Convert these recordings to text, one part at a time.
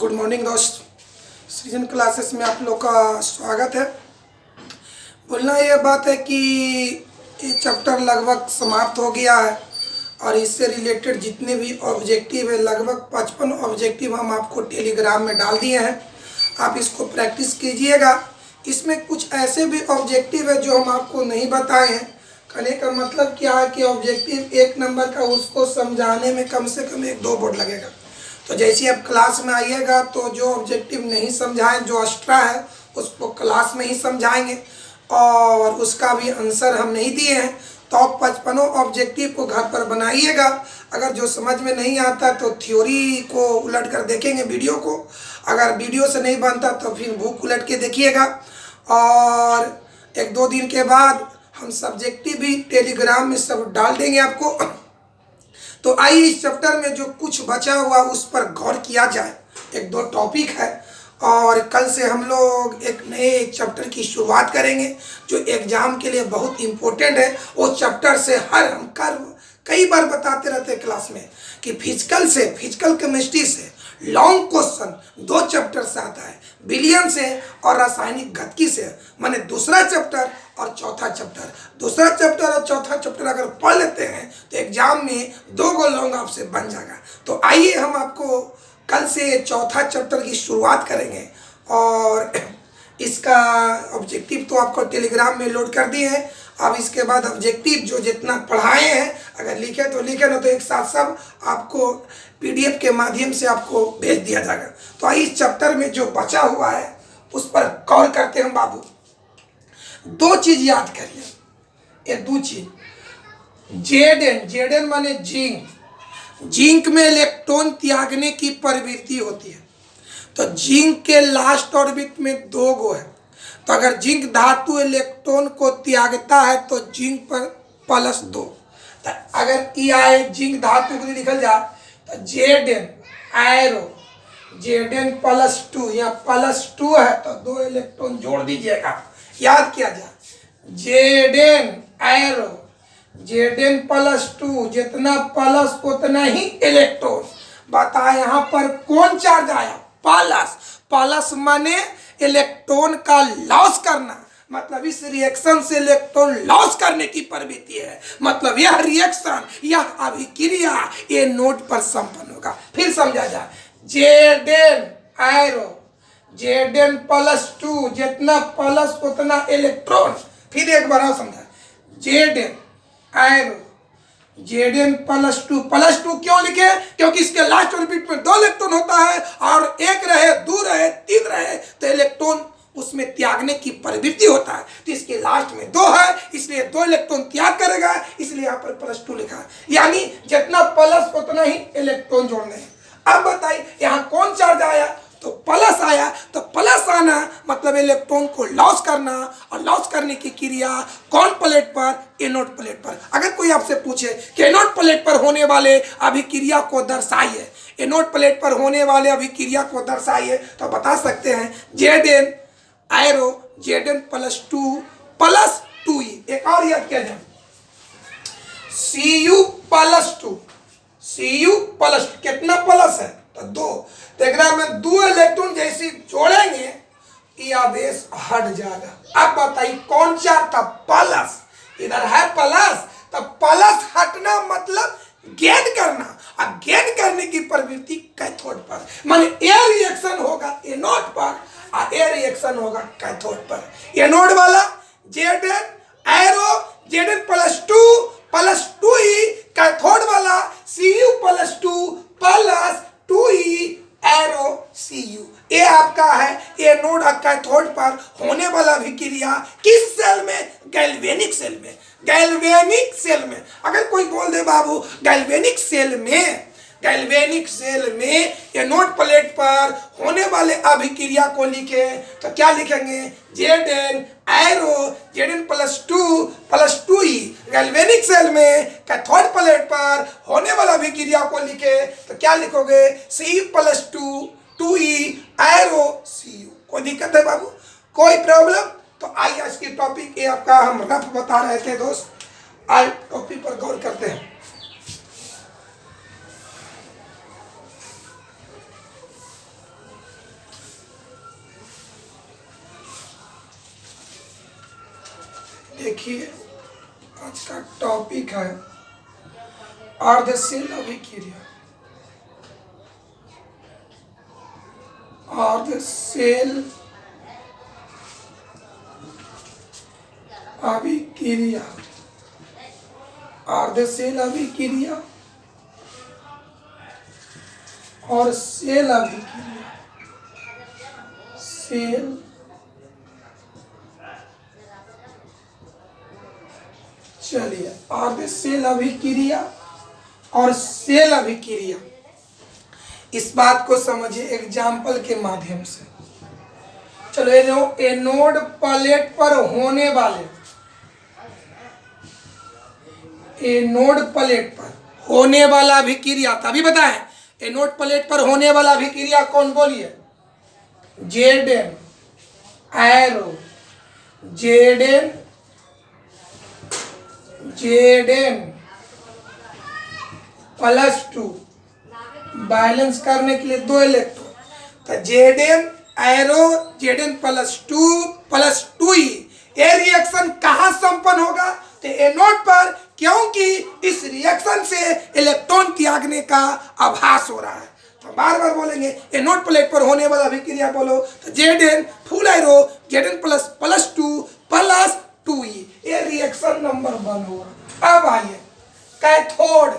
Good morning दोस्त। सृजन classes में आप लोग का स्वागत है। बोलना ये बात है कि ये चैप्टर लगभग समाप्त हो गया है और इससे रिलेटेड जितने भी ऑब्जेक्टिव है लगभग 55 ऑब्जेक्टिव हम आपको टेलीग्राम में डाल दिए हैं। आप इसको प्रैक्टिस कीजिएगा। इसमें कुछ ऐसे भी ऑब्जेक्टिव है जो हम आपको नहीं बताए हैं। कहने का मतलब क्या है कि ऑब्जेक्टिव 1 नंबर का उसको समझाने में कम से कम 1-2 बोर्ड लगेगा। तो जैसे आप क्लास में आइएगा तो जो ऑब्जेक्टिव नहीं समझाएं, जो एक्स्ट्रा है उसको क्लास में ही समझाएंगे और उसका भी आंसर हम नहीं दिए हैं। तो आप 55 ऑब्जेक्टिव को घर पर बनाइएगा। अगर जो समझ में नहीं आता तो थ्योरी को उलट कर देखेंगे वीडियो को। अगर वीडियो से नहीं बनता तो फिर बुक उलट के देखिएगा। और 1-2 दिन के बाद हम सब्जेक्टिव भी टेलीग्राम में सब डाल देंगे आपको। तो आइए इस चैप्टर में जो कुछ बचा हुआ उस पर गौर किया जाए। 1-2 टॉपिक है और कल से हम लोग एक नए चैप्टर की शुरुआत करेंगे जो एग्जाम के लिए बहुत इम्पोर्टेंट है। वो चैप्टर से हम कई बार बताते रहते हैं क्लास में कि फिजिकल केमिस्ट्री से लॉन्ग क्वेश्चन 2 चैप्टर से आता है, विलियन से और रासायनिक गतिकी से। माने दूसरा चैप्टर और चौथा चैप्टर। दूसरा चैप्टर और चौथा चैप्टर अगर पढ़ लेते हैं तो एग्जाम में 2 गो लॉन्ग आपसे बन जाएगा। तो आइए हम आपको कल से चौथा चैप्टर की शुरुआत करेंगे और इसका ऑब्जेक्टिव तो आपको टेलीग्राम में लोड कर दिए हैं। अब इसके बाद ऑब्जेक्टिव जो जितना पढ़ाए हैं अगर लिखे तो लिखे, ना तो एक साथ सब आपको पीडीएफ के माध्यम से आपको भेज दिया जाएगा। तो आइए इस चैप्टर में जो बचा हुआ है उस पर गौर करते हैं बाबू। 2 चीज याद करिए, ये 2 चीज। जेडेन माने जिंक में इलेक्ट्रॉन त्यागने की प्रवृत्ति होती है। तो जिंक के लास्ट ऑर्बिट में 2 गो है। तो अगर जिंक धातु इलेक्ट्रॉन को त्यागता है तो जिंक पर +2। तो अगर ई आए जिंक धातु को निकल जाए तो जेडेन +2, यहाँ +2 है तो 2 इलेक्ट्रॉन जोड़ दीजिएगा। याद किया जाए जेडेन +2, जितना प्लस उतना ही इलेक्ट्रॉन। बताए यहाँ पर कौन चार्ज आया? प्लस माने इलेक्ट्रॉन का लॉस करना। मतलब इस रिएक्शन से इलेक्ट्रॉन लॉस करने की प्रवृत्ति है। मतलब यह रिएक्शन, यह अभिक्रिया ये नोड पर संपन्न होगा। फिर समझा जाए, जेडेन +2, जितना प्लस उतना इलेक्ट्रॉन। फिर एक बार समझा, जेडेन +2 क्यों लिखे? क्योंकि इसके लास्ट ऑर्बिट में 2 इलेक्ट्रॉन होता है और 1 रहे, 2 रहे, 3 रहे तो इलेक्ट्रॉन उसमें त्यागने की प्रवृत्ति होता है। तो इसके लास्ट में 2 है इसलिए 2 इलेक्ट्रॉन त्याग करेगा, इसलिए यहाँ पर +2 लिखा है। यानी जितना प्लस उतना ही इलेक्ट्रॉन जोड़ने हैं। अब बताइए यहाँ कौन चार्ज आया? तो प्लस आया। तो प्लस आना मतलब इलेक्ट्रॉन को लॉस करना, और लॉस करने की क्रिया कौन प्लेट पर? एनोड प्लेट पर। अगर कोई आपसे पूछे कि एनोड प्लेट पर होने वाले अभिक्रिया को दर्शाइए, एनोड प्लेट पर होने वाले अभिक्रिया को दर्शाइए, तो बता सकते हैं जेडेन +2 एक और याद किया जाए, Cu+2 कितना प्लस है? तो 2। तो में 2 इलेक्ट्रॉन जैसे जोड़ेंगे ये आवेश हट जाएगा। अब बताइए कौन चार्ज था? प्लस। इधर है प्लस, तो प्लस हटना मतलब गेन करना, और गेन करने की प्रवृत्ति कैथोड पर। माने ए रिएक्शन होगा एनोड पर और ए रिएक्शन होगा कैथोड पर। एनोड वाला जेडेन +2 कैथोड वाला Cu+2 Cu। ये आपका है एनोड और कैथोड पर होने वाला अभिक्रिया किस सेल में? गैल्वेनिक सेल में। अगर कोई बोल दे बाबू गैल्वेनिक सेल में एनोड प्लेट पर होने वाले अभिक्रिया को लिखे तो क्या लिखेंगे? जेडेन +2 गैल्वेनिक सेल में कैथोड प्लेट पर होने वाला अभिक्रिया को लिखे तो क्या लिखोगे? Cu+2 Cu। कोई दिक्कत है बाबू? कोई प्रॉब्लम? तो आइए आज की टॉपिक ये आपका हम रफ बता रहे थे दोस्त। आज टॉपिक पर गौर करते हैं। देखिए आज का टॉपिक है अर्धसेल अभिक्रिया। अर्धसेल अभिक्रिया, अर्धसेल अभिक्रिया और सेल अभिक्रिया। सेल चलिए अर्धसेल अभिक्रिया और सेल अभिक्रिया, इस बात को समझिए एग्जाम्पल के माध्यम से। चलो एनोड प्लेट पर होने वाले, एनोड प्लेट पर होने वाला अभिक्रिया, तभी बताएं एनोड प्लेट पर होने वाला अभिक्रिया कौन, बोलिए। Z arrow, Z plus 2 balance करने के लिए 2 इलेक्ट्रॉन, तो जेड एरो जेड प्लस 2 ये रिएक्शन कहाँ संपन्न होगा, तो एनोड पर, क्योंकि इस रिएक्शन से इलेक्ट्रॉन त्यागने का आभास हो रहा है। तो बार बार बोलेंगे एनोड प्लेट पर होने वाला अभिक्रिया बोलो, तो Z full arrow Z plus 2 ये रिएक्शन नंबर 1 होगा। अब आइए कैथोड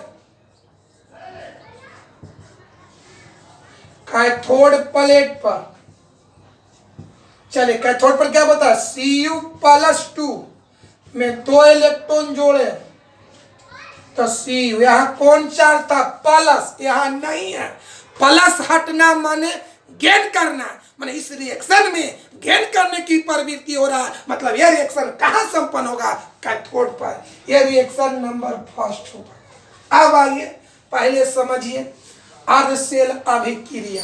प्लेट पर, चलिए कैथोड पर क्या बता, Cu+2 में 2 इलेक्ट्रॉन जोड़े तो Cu, यहां कौन चार्ज था, प्लस, यहां नहीं है। प्लस हटना माने गेन करना, माने इस रिएक्शन में गेन करने की प्रवृत्ति हो रहा है, मतलब यह रिएक्शन कहां संपन्न होगा, कैथोड पर। यह रिएक्शन नंबर 1 होगा। अब आइए पहले समझिए अर्धसेल अभिक्रिया।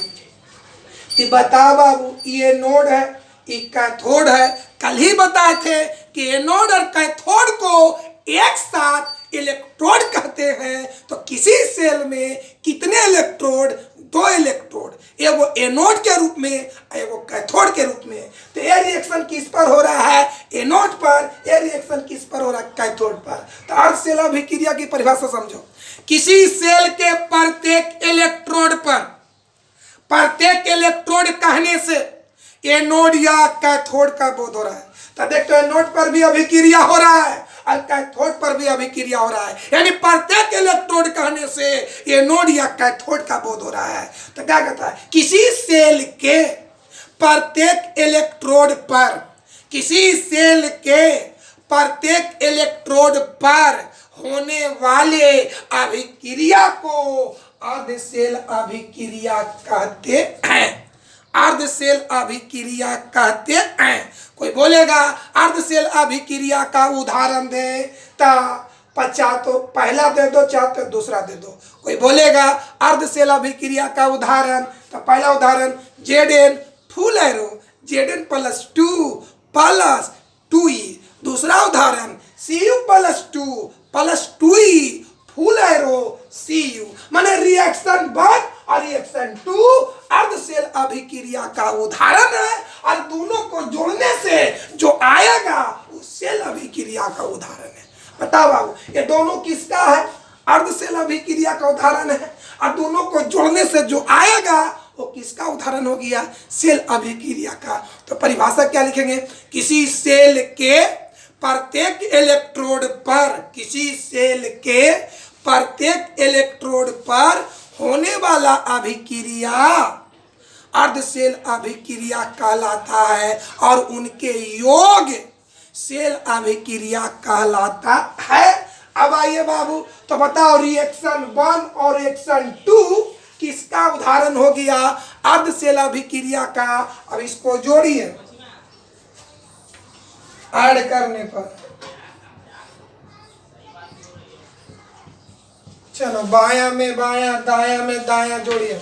बता बाबू ये नोड है, ये कैथोड है। कल ही बताए थे कि एनोड और कैथोड को एक साथ इलेक्ट्रोड कहते हैं। तो किसी सेल में कितने इलेक्ट्रोड, 2 इलेक्ट्रोड, एगो एनोड के रूप में, एगो कैथोड के रूप में। तो यह रिएक्शन किस पर हो रहा है, एनोड पर। यह रिएक्शन किस पर हो रहा है, कैथोड पर। तो अर्धसेल अभिक्रिया की परिभाषा समझो। किसी सेल के प्रत्येक इलेक्ट्रोड पर, प्रत्येक इलेक्ट्रोड कहने से एनोड या कैथोड का बोध हो रहा है। तो देखो एनोड पर भी अभिक्रिया हो रहा है और कैथोड पर भी अभिक्रिया हो रहा है, यानी प्रत्येक इलेक्ट्रोड कहने से एनोड या कैथोड का बोध हो रहा है। तो क्या कहता है, किसी सेल के प्रत्येक इलेक्ट्रोड पर, किसी सेल के प्रत्येक इलेक्ट्रोड पर होने वाले अभिक्रिया को अर्धसेल अभिक्रिया कहते हैं। अर्धसेल अभिक्रिया कहते हैं। कोई बोलेगा अर्धसेल अभिक्रिया का उदाहरण दे, तो पहला दे दो, चाहे तो दूसरा दे दो। कोई बोलेगा अर्धसेल अभिक्रिया का उदाहरण, तो पहला उदाहरण Zn फुल एरो Zn+2 दूसरा उदाहरण Cu+2 फुल एरो Cu। माने रिएक्शन 1 और रिएक्शन 2 अर्धसेल अभिक्रिया का उदाहरण है, और दोनों को जोड़ने से जो आएगा वो सेल अभिक्रिया का उदाहरण है। बताओ बाबू, ये दोनों किसका है, अर्धसेल अभिक्रिया का उदाहरण है, और दोनों को जोड़ने से जो आएगा वो किसका उदाहरण हो गया, सेल अभिक्रिया का। तो परिभाषा क्या लिखेंगे, किसी सेल के प्रत्येक इलेक्ट्रोड पर, किसी सेल के प्रत्येक इलेक्ट्रोड पर होने वाला अभिक्रिया अर्धसेल अभिक्रिया कहलाता है, और उनके योग सेल अभिक्रिया कहलाता है। अब आइए बाबू, तो बताओ रिएक्शन 1 और रिएक्शन 2 किसका उदाहरण हो गया, अर्धसेल अभिक्रिया का। अब इसको जोड़िए ऐड करने पर, चलो बायां में बायां, दायां में दायां जोड़िए।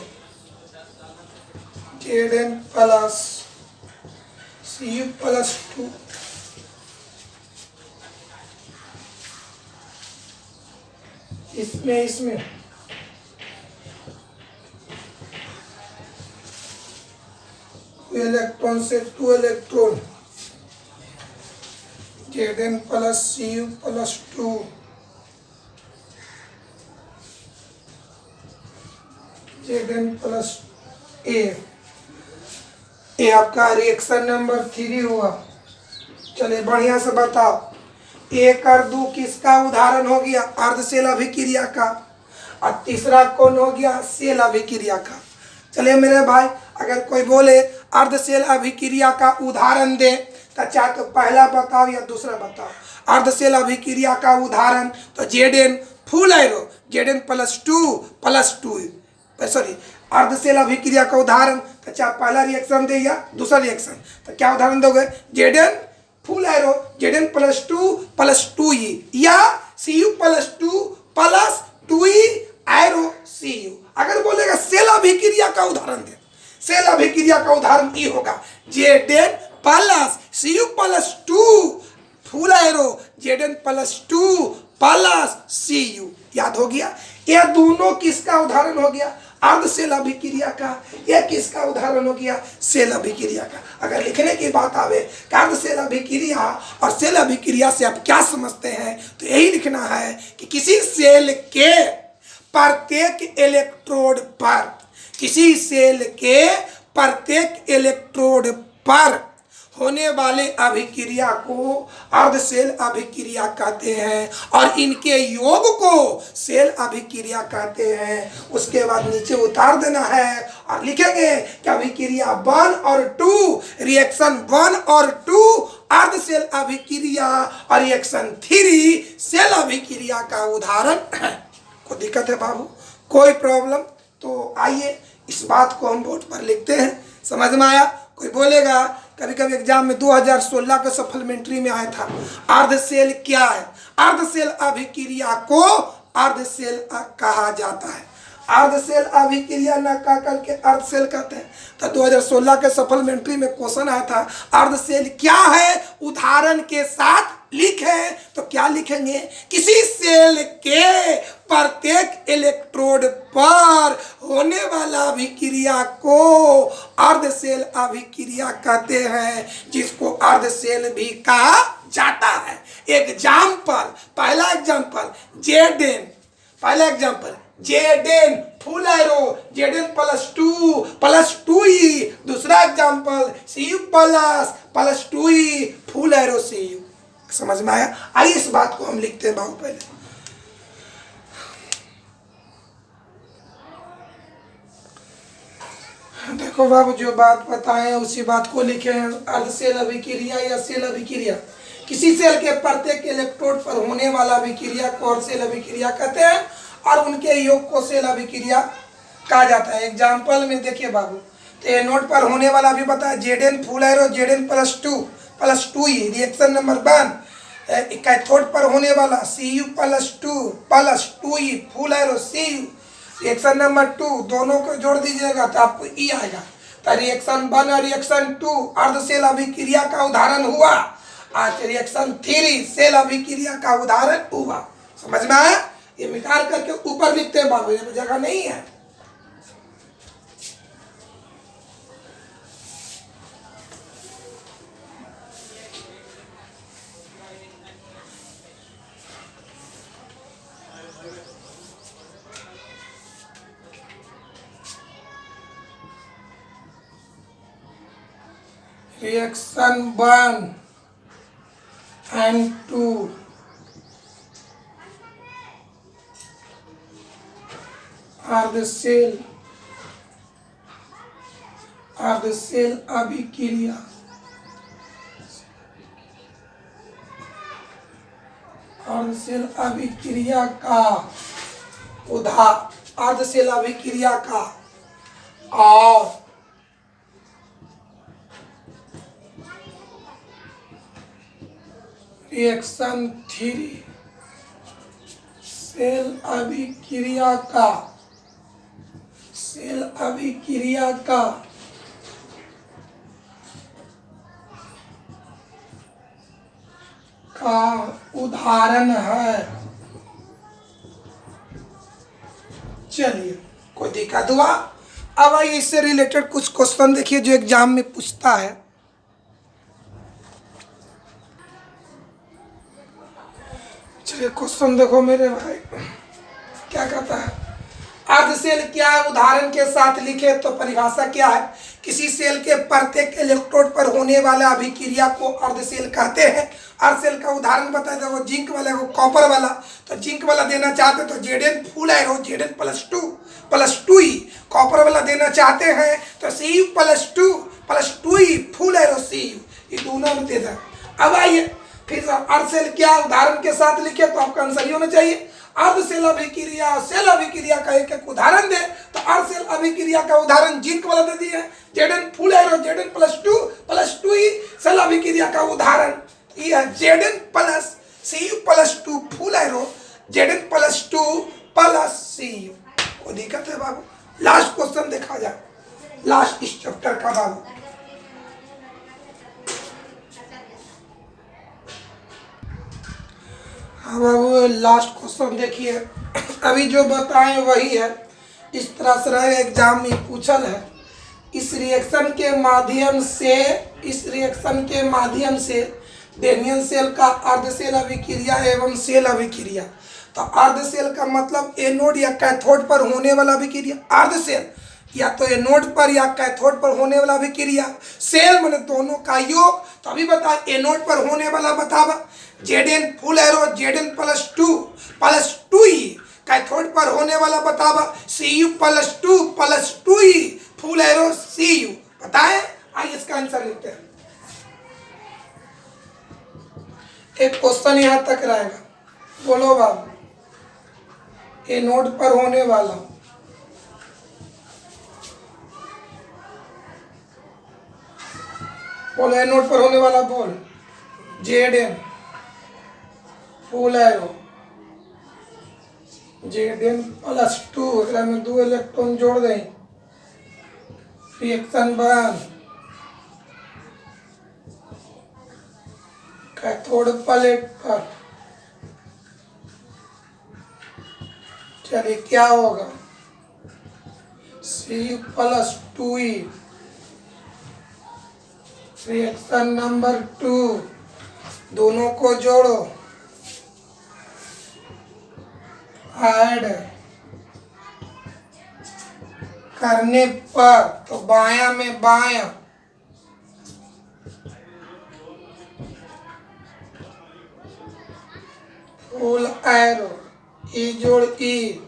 Zn प्लस Cu+2 इसमें इलेक्ट्रॉन से 2 electron Zn plus Cu plus 2 Zn plus ए आपका रिएक्शन नंबर 3 हुआ। चलिए बढ़िया से बताओ, 1 और 2 किसका उदाहरण हो गया? अर्धसेल अभिक्रिया का। और तीसरा कौन हो गया? सेल अभिक्रिया का। चलिए मेरे भाई, अगर कोई बोले अर्धसेल अभिक्रिया का उदाहरण दे तो चाहे तो पहला बताओ या दूसरा बताओ। अर्धसेल अभिक्रिया का उदाहरण तो Zn full arrow Zn plus 2 sorry, अर्धसेल अभिक्रिया का उदाहरण तो चाहे पहला रिएक्शन दे या दूसरा रिएक्शन, तो क्या उदाहरण दोगे? Zn full arrow Zn plus 2e या Cu plus 2e arrow Cu। अगर बोलेगा सेल अभिक्रिया का उदाहरण दे, सेल अभिक्रिया का उदाहरण ये होगा Zn plus Cu plus 2 full arrow Zn plus 2 plus Cu। याद हो गया? ये दोनों किसका उदाहरण हो गया? अर्धसेल अभिक्रिया का। यह किसका उदाहरण हो गया? सेल अभिक्रिया का। अगर लिखने की बात आवे कि अर्धसेल अभिक्रिया और सेल अभिक्रिया से आप क्या समझते हैं, तो यही लिखना है कि किसी सेल के प्रत्येक इलेक्ट्रोड पर, किसी सेल के प्रत्येक इलेक्ट्रोड पर होने वाले अभिक्रिया को अर्धसेल अभिक्रिया कहते हैं और इनके योग को सेल अभिक्रिया कहते हैं। उसके बाद नीचे उतार देना है और लिखेंगे कि अभिक्रिया 1 और 2, रिएक्शन 1 और 2 अर्धसेल अभिक्रिया और रिएक्शन 3 सेल अभिक्रिया का उदाहरण है। कोई दिक्कत है बाबू? कोई प्रॉब्लम? तो आइए इस बात को हम बोर्ड पर लिखते हैं। समझ में आया? कोई बोलेगा कभी कभी एग्जाम में 2016 के सप्लीमेंट्री में आया था, अर्धसेल क्या है? अर्धसेल अभिक्रिया को अर्धसेल कहा जाता है। अर्धसेल अभिक्रिया न कह करके अर्धसेल कहते हैं। तो 2016 के सप्लीमेंट्री में क्वेश्चन आया था, अर्धसेल क्या है? उदाहरण के साथ लिखे। तो क्या लिखेंगे? किसी सेल के प्रत्येक इलेक्ट्रोड पर होने वाला अभिक्रिया को अर्धसेल अभिक्रिया कहते हैं, जिसको अर्धसेल भी कहा जाता है। एग्जाम्पल, पहला example Zn full arrow Zn plus 2e। दूसरा example Cu plus 2e full arrow Cu। समझ में आया? आइए इस बात को हम लिखते हैं बाबू। पहले देखो बाबू, जो बात बताएं उसी बात को लिखे हैं। अर्धसेल अभिक्रिया या सेल अभिक्रिया, किसी सेल के प्रत्येक इलेक्ट्रोड पर होने वाला अभिक्रिया को अर्धसेल अभिक्रिया कहते हैं और उनके योग को सेल अभिक्रिया कहा जाता है। एग्जाम्पल में देखिए बाबू, तो एनोड पर होने वाला भी बताया Zn full arrow Zn plus 2e, reaction number 1। Cathode पर होने वाला Cu plus 2e full arrow Cu, reaction number 2। दोनों को जोड़ दीजिएगा तो आपको E आएगा। तो रिएक्शन 1 और रिएक्शन 2 अर्धसेल अभिक्रिया का उदाहरण हुआ। आज रिएक्शन 3 सेल अभिक्रिया का उदाहरण हुआ। समझ में आया? ये मिटार करके ऊपर लिखते हैं बाबू, ये जगह नहीं है। रिएक्शन 1 and 2 अर्धसेल अभिक्रिया। अर्धसेल अभिक्रिया का अर्धसेल अभिक्रिया का और रिएक्शन 3 सेल अभिक्रिया का उदाहरण है। चलिए, कोई दिक्कत हुआ? अब आइए इससे रिलेटेड कुछ क्वेश्चन देखिए जो एग्जाम में पूछता है। चलिए क्वेश्चन देखो मेरे भाई, क्या कहता है, अर्ध सेल क्या है उदाहरण के साथ लिखे। तो परिभाषा क्या है, किसी सेल के प्रत्येक इलेक्ट्रोड पर होने वाला अभिक्रिया को अर्ध सेल कहते हैं। अर्ध सेल का उदाहरण बताया था, वो जिंक वाला को कॉपर वाला। तो जिंक वाला देना चाहते तो Zn full arrow Zn plus two E, copper वाला देना चाहते हैं तो Cu plus two E full arrow Cu, ये दोनों में देता है। अब आइए फिर अर्ध सेल क्या उदाहरण के साथ लिखे, तो आपका आंसर ही होना चाहिए अर्ध सेल अभिक्रिया। सेल अभिक्रिया का एक एक उदाहरण दे तो अर्ध सेल अभिक्रिया का उदाहरण जिंक वाला दे दिए, Zn full arrow Zn plus two E. Cell अभिक्रिया का उदाहरण ये है Zn plus Cu plus two full arrow Zn plus two plus Cu। कोई दिक्कत है बाबू? लास्ट क्वेश्चन देखा जाए, लास्ट इस चैप्टर का बाबू। हाँ बाबू लास्ट क्वेश्चन देखिए, अभी जो बताएं वही है, इस तरह से रहेगा, एग्जाम में पूछल है। इस रिएक्शन के माध्यम से डेनियल सेल का अर्ध सेल अभिक्रिया एवं सेल अभिक्रिया। तो अर्ध सेल का मतलब एनोड या कैथोड पर होने वाला अभिक्रिया। अर्ध सेल या तो एनोड पर या कैथोड पर होने वाला अभिक्रिया। सेल माने दोनों का योग। तो अभी बता, एनोड पर होने वाला बतावा Zn full arrow Zn plus two E. Cathode पर होने वाला बतावा Cu plus two E full arrow Cu। बताए? आइए इसका आंसर लिखते हैं। एक क्वेश्चन यहां तक रहेगा, बोलो बाबू, एनोड पर होने वाला बोलो, एनोड पर होने वाला बोल, Zn full arrow Zn plus to, में 2 इलेक्ट्रॉन जोड़ दें, रिएक्शन बन, कैथोड प्लेट पर। चलिए क्या होगा, Cu प्लस टू ई, रिएक्शन नंबर 2, दोनों को जोड़ो, ऐड करने पर तो बायां में बायां, फुल एरो ई जोड़ ई,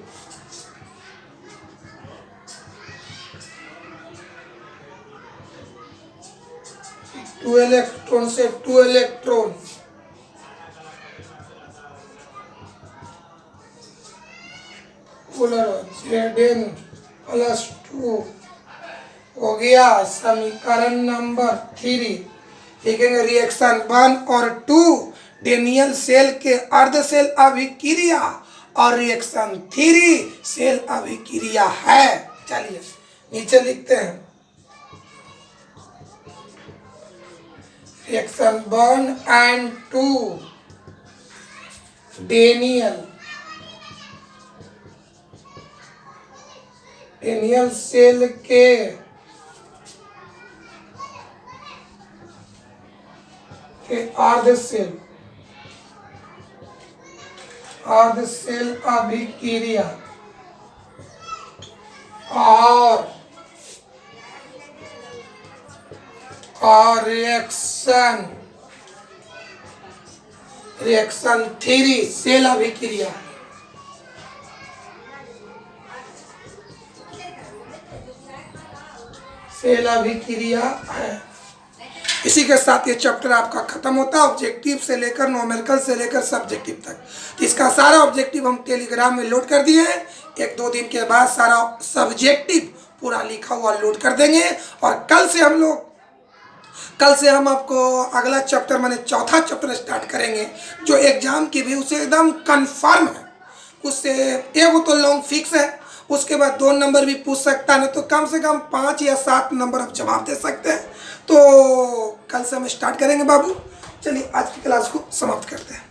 टू इलेक्ट्रॉन से 2 इलेक्ट्रॉन, Zn प्लस टू हो गया। समीकरण नंबर 3 लिखेंगे, रिएक्शन 1 और 2 डेनियल सेल के अर्ध सेल अभिक्रिया और रिएक्शन 3 सेल अभिक्रिया है। चलिए नीचे लिखते हैं, रिएक्शन 1 एंड 2 डेनियल सेल के अर्ध सेल अभिक्रिया और रिएक्शन 3 सेल अभिक्रिया। सेल अभिक्रिया है। इसी के साथ ये चैप्टर आपका खत्म होता है, ऑब्जेक्टिव से लेकर नॉमेरिकल से लेकर सब्जेक्टिव तक। तो इसका सारा ऑब्जेक्टिव हम टेलीग्राम में लोड कर दिए हैं। 1-2 दिन के बाद सारा सब्जेक्टिव पूरा लिखा हुआ लोड कर देंगे। और कल से हम आपको अगला चैप्टर माने चौथा चैप्टर स्टार्ट करेंगे, जो एग्जाम की भी उसे एकदम कन्फर्म है। उससे एक तो लॉन्ग फिक्स है, उसके बाद 2 नंबर भी पूछ सकता है, ना तो कम से कम 5 या 7 नंबर आप जवाब दे सकते हैं। तो कल से हम स्टार्ट करेंगे बाबू। चलिए आज की क्लास को समाप्त करते हैं।